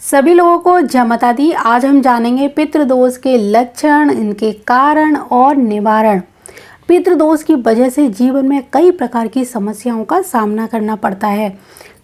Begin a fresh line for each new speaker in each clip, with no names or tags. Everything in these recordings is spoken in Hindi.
सभी लोगों को जय माता दी। आज हम जानेंगे पितृदोष के लक्षण, इनके कारण और निवारण। पितृदोष की वजह से जीवन में कई प्रकार की समस्याओं का सामना करना पड़ता है।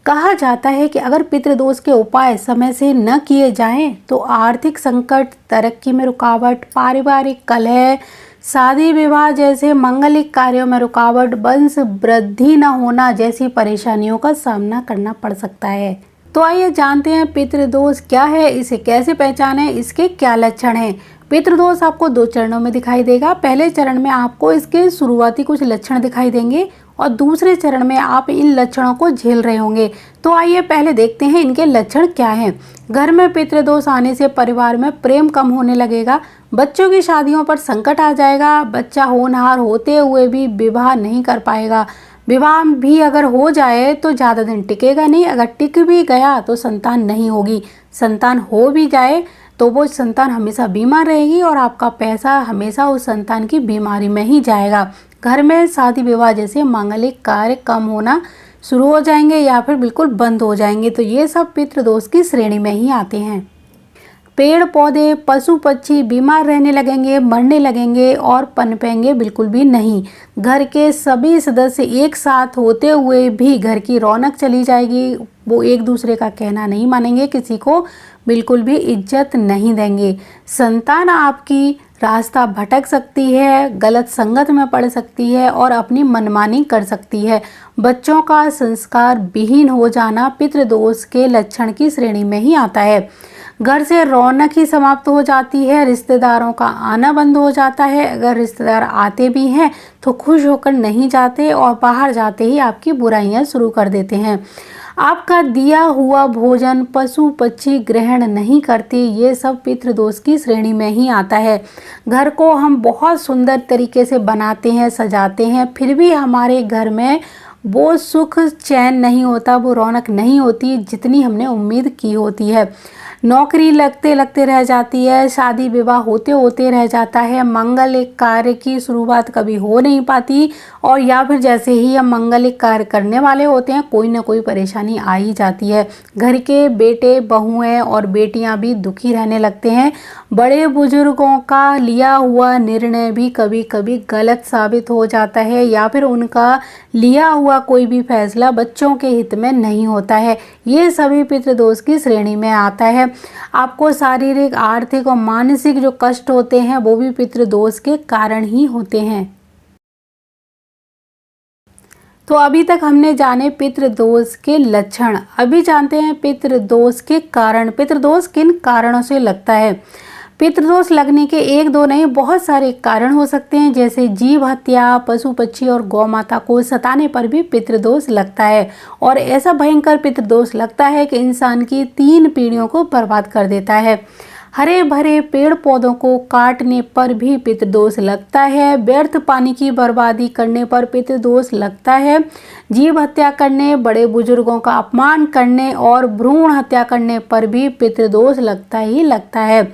कहा जाता है कि अगर पितृदोष के उपाय समय से न किए जाएं तो आर्थिक संकट, तरक्की में रुकावट, पारिवारिक कलह, शादी विवाह जैसे मांगलिक कार्यों में रुकावट, वंश वृद्धि न होना जैसी परेशानियों का सामना करना पड़ सकता है। तो आइए जानते हैं पितृदोष क्या है, इसे कैसे पहचानें, इसके क्या लक्षण हैं। पितृदोष आपको 2 चरणों में दिखाई देगा। पहले चरण में आपको इसके शुरुआती कुछ लक्षण दिखाई देंगे और दूसरे चरण में आप इन लक्षणों को झेल रहे होंगे। तो आइए पहले देखते हैं इनके लक्षण क्या हैं। घर में पितृदोष आने से परिवार में प्रेम कम होने लगेगा, बच्चों की शादियों पर संकट आ जाएगा, बच्चा होनहार होते हुए भी विवाह नहीं कर पाएगा, विवाह भी अगर हो जाए तो ज़्यादा दिन टिकेगा नहीं, अगर टिक भी गया तो संतान नहीं होगी, संतान हो भी जाए तो वो संतान हमेशा बीमार रहेगी और आपका पैसा हमेशा उस संतान की बीमारी में ही जाएगा। घर में शादी विवाह जैसे मांगलिक कार्य कम होना शुरू हो जाएंगे या फिर बिल्कुल बंद हो जाएंगे। तो ये सब पितृदोष की श्रेणी में ही आते हैं। पेड़ पौधे, पशु पक्षी बीमार रहने लगेंगे, मरने लगेंगे और पनपेंगे बिल्कुल भी नहीं। घर के सभी सदस्य एक साथ होते हुए भी घर की रौनक चली जाएगी, वो एक दूसरे का कहना नहीं मानेंगे, किसी को बिल्कुल भी इज्जत नहीं देंगे। संतान आपकी रास्ता भटक सकती है, गलत संगत में पड़ सकती है और अपनी मनमानी कर सकती है। बच्चों का संस्कार विहीन हो जाना पितृदोष के लक्षण की श्रेणी में ही आता है। घर से रौनक ही समाप्त हो जाती है, रिश्तेदारों का आना बंद हो जाता है, अगर रिश्तेदार आते भी हैं तो खुश होकर नहीं जाते और बाहर जाते ही आपकी बुराइयां शुरू कर देते हैं। आपका दिया हुआ भोजन पशु पक्षी ग्रहण नहीं करते, ये सब पितृदोष की श्रेणी में ही आता है। घर को हम बहुत सुंदर तरीके से बनाते हैं, सजाते हैं, फिर भी हमारे घर में वो सुख चैन नहीं होता, वो रौनक नहीं होती जितनी हमने उम्मीद की होती है। नौकरी लगते लगते रह जाती है, शादी विवाह होते होते रह जाता है, मंगलिक कार्य की शुरुआत कभी हो नहीं पाती और या फिर जैसे ही हम मंगलिक कार्य करने वाले होते हैं कोई ना कोई परेशानी आ ही जाती है। घर के बेटे बहुएं और बेटियां भी दुखी रहने लगते हैं। बड़े बुजुर्गों का लिया हुआ निर्णय भी कभी कभी गलत साबित हो जाता है या फिर उनका लिया हुआ कोई भी फैसला बच्चों के हित में नहीं होता है। ये सभी पितृदोष की श्रेणी में आता है। आपको शारीरिक, आर्थिक और मानसिक जो कष्ट होते हैं वो भी पितृदोष के कारण ही होते हैं। तो अभी तक हमने जाने पितृदोष के लक्षण, अभी जानते हैं पितृदोष के कारण। पितृदोष किन कारणों से लगता है? पितृदोष लगने के 1-2 नहीं, बहुत सारे कारण हो सकते हैं, जैसे जीव हत्या, पशु पक्षी और गौ माता को सताने पर भी पितृदोष लगता है। और ऐसा भयंकर पितृदोष लगता है कि इंसान की 3 पीढ़ियों को बर्बाद कर देता है। हरे भरे पेड़ पौधों को काटने पर भी पितृदोष लगता है। व्यर्थ पानी की बर्बादी करने पर पितृदोष लगता है। जीव हत्या करने, बड़े बुजुर्गों का अपमान करने और भ्रूण हत्या करने पर भी पितृदोष लगता ही लगता है।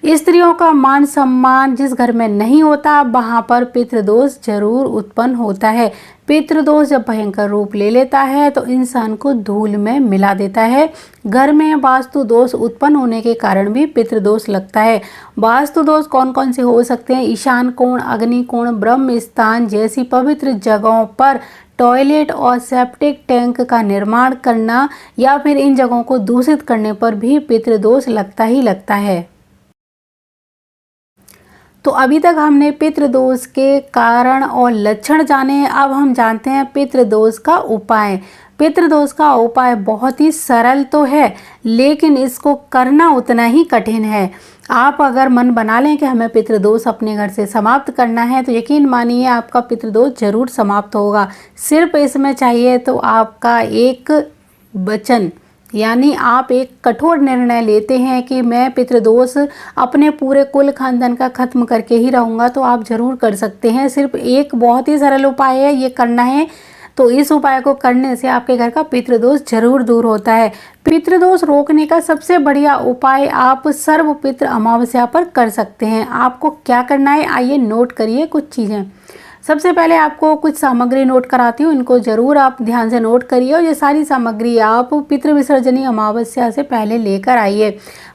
स्त्रियों का मान सम्मान जिस घर में नहीं होता वहां पर पितृदोष जरूर उत्पन्न होता है। पितृदोष जब भयंकर रूप ले लेता है तो इंसान को धूल में मिला देता है। घर में वास्तु दोष उत्पन्न होने के कारण भी पितृदोष लगता है। वास्तु दोष कौन कौन से हो सकते हैं? ईशान कोण, अग्नि कोण, ब्रह्म स्थान जैसी पवित्र जगहों पर टॉयलेट और सेप्टिक टैंक का निर्माण करना या फिर इन जगहों को दूषित करने पर भी पितृदोष लगता ही लगता है। तो अभी तक हमने पितृदोष के कारण और लक्षण जाने, अब हम जानते हैं पितृदोष का उपाय। पितृदोष का उपाय बहुत ही सरल तो है लेकिन इसको करना उतना ही कठिन है। आप अगर मन बना लें कि हमें पितृदोष अपने घर से समाप्त करना है तो यकीन मानिए आपका पितृदोष जरूर समाप्त होगा। सिर्फ इसमें चाहिए तो आपका एक वचन, यानी आप एक कठोर निर्णय लेते हैं कि मैं पितृदोष अपने पूरे कुल खानदान का खत्म करके ही रहूँगा, तो आप ज़रूर कर सकते हैं। सिर्फ एक बहुत ही सरल उपाय है, ये करना है तो इस उपाय को करने से आपके घर का पितृदोष जरूर दूर होता है। पितृदोष रोकने का सबसे बढ़िया उपाय आप सर्वपितृ अमावस्या पर कर सकते हैं। आपको क्या करना है, आइए नोट करिए कुछ चीज़ें। सबसे पहले आपको कुछ सामग्री नोट कराती हूँ, इनको ज़रूर आप ध्यान से नोट करिए और ये सारी सामग्री आप पितृ विसर्जनी अमावस्या से पहले लेकर आइए।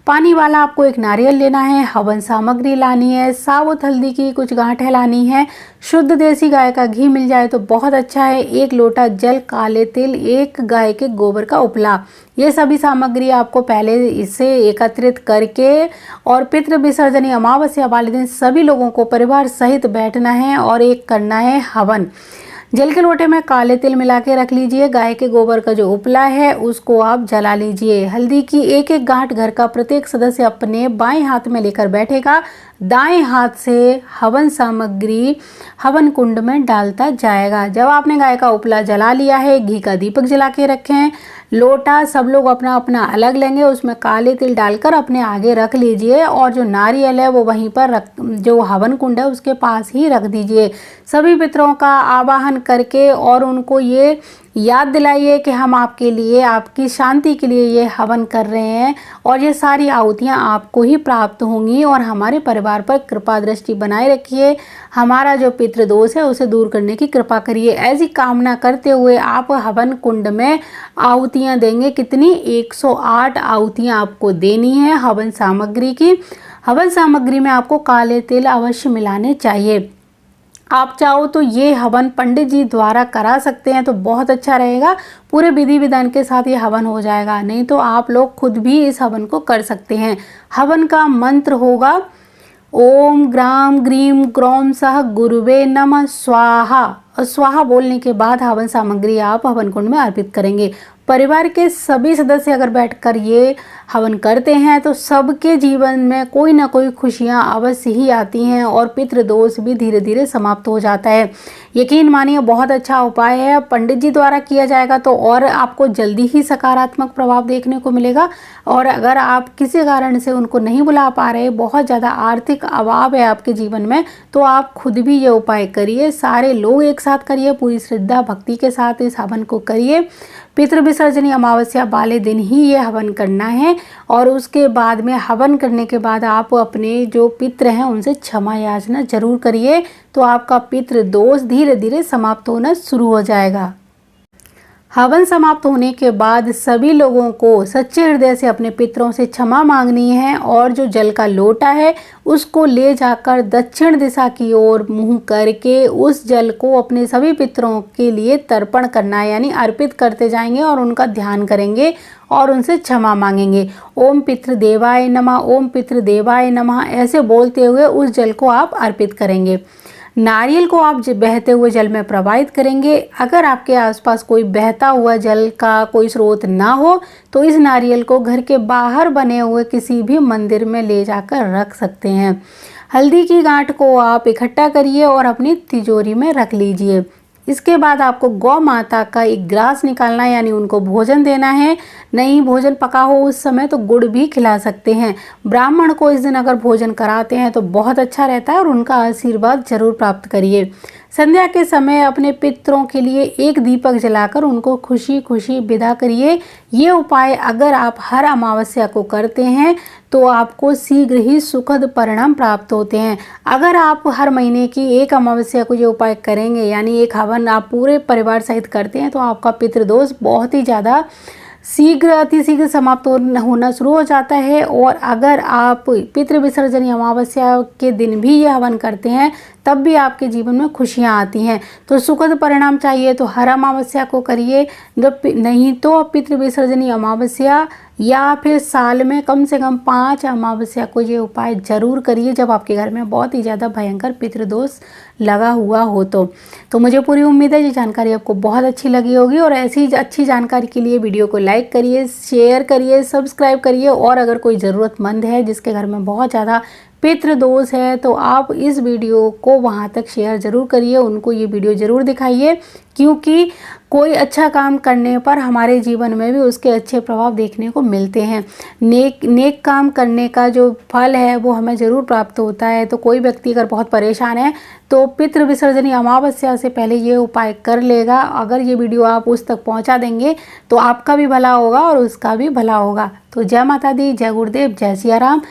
पानी वाला आपको एक नारियल लेना है, हवन सामग्री लानी है, साबुत हल्दी की कुछ गांठें लानी है, शुद्ध देसी गाय का घी मिल जाए तो बहुत अच्छा है, 1 लोटा जल, काले तिल, 1 गाय के गोबर का उपला। ये सभी सामग्री आपको पहले इसे एकत्रित करके और पितृ विसर्जनी अमावस्या वाले दिन सभी लोगों को परिवार सहित बैठना है और एक करना है हवन। जल के लोटे में काले तिल मिला के रख लीजिए, गाय के गोबर का जो उपला है उसको आप जला लीजिए। हल्दी की 1-1 गांठ घर का प्रत्येक सदस्य अपने बाएं हाथ में लेकर बैठेगा, दाएं हाथ से हवन सामग्री हवन कुंड में डालता जाएगा। जब आपने गाय का उपला जला लिया है, घी का दीपक जला के रखें, लोटा सब लोग अपना अपना अलग लेंगे, उसमें काले तिल डालकर अपने आगे रख लीजिए और जो नारियल है वो वहीं पर रख, जो हवन कुंड है उसके पास ही रख दीजिए। सभी पितरों का आवाहन करके और उनको ये याद दिलाइए कि हम आपके लिए, आपकी शांति के लिए ये हवन कर रहे हैं और ये सारी आहुतियाँ आपको ही प्राप्त होंगी और हमारे परिवार पर कृपा दृष्टि बनाए रखिए, हमारा जो पितृदोष है उसे दूर करने की कृपा करिए। ऐसी कामना करते हुए आप हवन कुंड में आहुतियाँ देंगे। कितनी? 108 आहुतियाँ आपको देनी है हवन सामग्री की। हवन सामग्री में आपको काले तिल अवश्य मिलाने चाहिए। आप चाहो तो ये हवन पंडित जी द्वारा करा सकते हैं तो बहुत अच्छा रहेगा, पूरे विधि विधान के साथ ये हवन हो जाएगा। नहीं तो आप लोग खुद भी इस हवन को कर सकते हैं। हवन का मंत्र होगा ओम ग्राम ग्रीम ग्रौम सह गुरुवे नमः स्वाहा। और स्वाहा बोलने के बाद हवन सामग्री आप हवन कुंड में अर्पित करेंगे। परिवार के सभी सदस्य अगर बैठकर ये हवन करते हैं तो सबके जीवन में कोई ना कोई खुशियां अवश्य ही आती हैं और पितृदोष भी धीरे धीरे समाप्त हो जाता है। यकीन मानिए बहुत अच्छा उपाय है, पंडित जी द्वारा किया जाएगा तो और आपको जल्दी ही सकारात्मक प्रभाव देखने को मिलेगा। और अगर आप किसी कारण से उनको नहीं बुला पा रहे, बहुत ज़्यादा आर्थिक अभाव है आपके जीवन में, तो आप खुद भी ये उपाय करिए, सारे लोग एक साथ करिए, पूरी श्रद्धा भक्ति के साथ इस हवन को करिए। पितृ विसर्जनी अमावस्या वाले दिन ही ये हवन करना है और उसके बाद में हवन करने के बाद आप अपने जो पितृ हैं उनसे क्षमा याचना जरूर करिए, तो आपका पितृ दोष धीरे धीरे समाप्त होना शुरू हो जाएगा। हवन समाप्त होने के बाद सभी लोगों को सच्चे हृदय से अपने पितरों से क्षमा मांगनी है और जो जल का लोटा है उसको ले जाकर दक्षिण दिशा की ओर मुंह करके उस जल को अपने सभी पितरों के लिए तर्पण करना है, यानी अर्पित करते जाएंगे और उनका ध्यान करेंगे और उनसे क्षमा मांगेंगे। ओम पितृदेवाय नमः, ओम पितृदेवाय नमः ऐसे बोलते हुए उस जल को आप अर्पित करेंगे। नारियल को आप बहते हुए जल में प्रवाहित करेंगे। अगर आपके आसपास कोई बहता हुआ जल का कोई स्रोत ना हो तो इस नारियल को घर के बाहर बने हुए किसी भी मंदिर में ले जाकर रख सकते हैं। हल्दी की गांठ को आप इकट्ठा करिए और अपनी तिजोरी में रख लीजिए। इसके बाद आपको गौ माता का एक ग्रास निकालना है, यानी उनको भोजन देना है। नहीं भोजन पका हो उस समय तो गुड़ भी खिला सकते हैं। ब्राह्मण को इस दिन अगर भोजन कराते हैं तो बहुत अच्छा रहता है और उनका आशीर्वाद जरूर प्राप्त करिए। संध्या के समय अपने पितरों के लिए एक दीपक जलाकर उनको खुशी खुशी विदा करिए। ये उपाय अगर आप हर अमावस्या को करते हैं तो आपको शीघ्र ही सुखद परिणाम प्राप्त होते हैं। अगर आप हर महीने की एक अमावस्या को ये उपाय करेंगे, यानी एक हवन आप पूरे परिवार सहित करते हैं, तो आपका पितृदोष बहुत ही ज़्यादा शीघ्र अतिशीघ्र समाप्त होना शुरू हो जाता है। और अगर आप पितृ विसर्जनी अमावस्या के दिन भी ये हवन करते हैं तब भी आपके जीवन में खुशियाँ आती हैं। तो सुखद परिणाम चाहिए तो हर अमावस्या को करिए, जब नहीं तो पितृ विसर्जनी अमावस्या या फिर साल में कम से कम 5 अमावस्या को ये उपाय जरूर करिए जब आपके घर में बहुत ही ज़्यादा भयंकर पितृदोष लगा हुआ हो। तो मुझे पूरी उम्मीद है ये जानकारी आपको बहुत अच्छी लगी होगी और ऐसी अच्छी जानकारी के लिए वीडियो को लाइक करिए, शेयर करिए, सब्सक्राइब करिए। और अगर कोई ज़रूरतमंद है जिसके घर में बहुत ज़्यादा पितृदोष है तो आप इस वीडियो को वहां तक शेयर जरूर करिए, उनको ये वीडियो जरूर दिखाइए, क्योंकि कोई अच्छा काम करने पर हमारे जीवन में भी उसके अच्छे प्रभाव देखने को मिलते हैं। नेक काम करने का जो फल है वो हमें ज़रूर प्राप्त होता है। तो कोई व्यक्ति अगर बहुत परेशान है तो पितृ विसर्जनी अमावस्या से पहले ये उपाय कर लेगा। अगर ये वीडियो आप उस तक पहुंचा देंगे तो आपका भी भला होगा और उसका भी भला होगा। तो जय माता दी, जय गुरुदेव, जय सिया राम।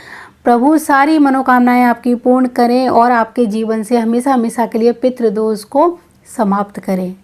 प्रभु सारी मनोकामनाएं आपकी पूर्ण करें और आपके जीवन से हमेशा हमेशा के लिए पितृदोष को समाप्त करें।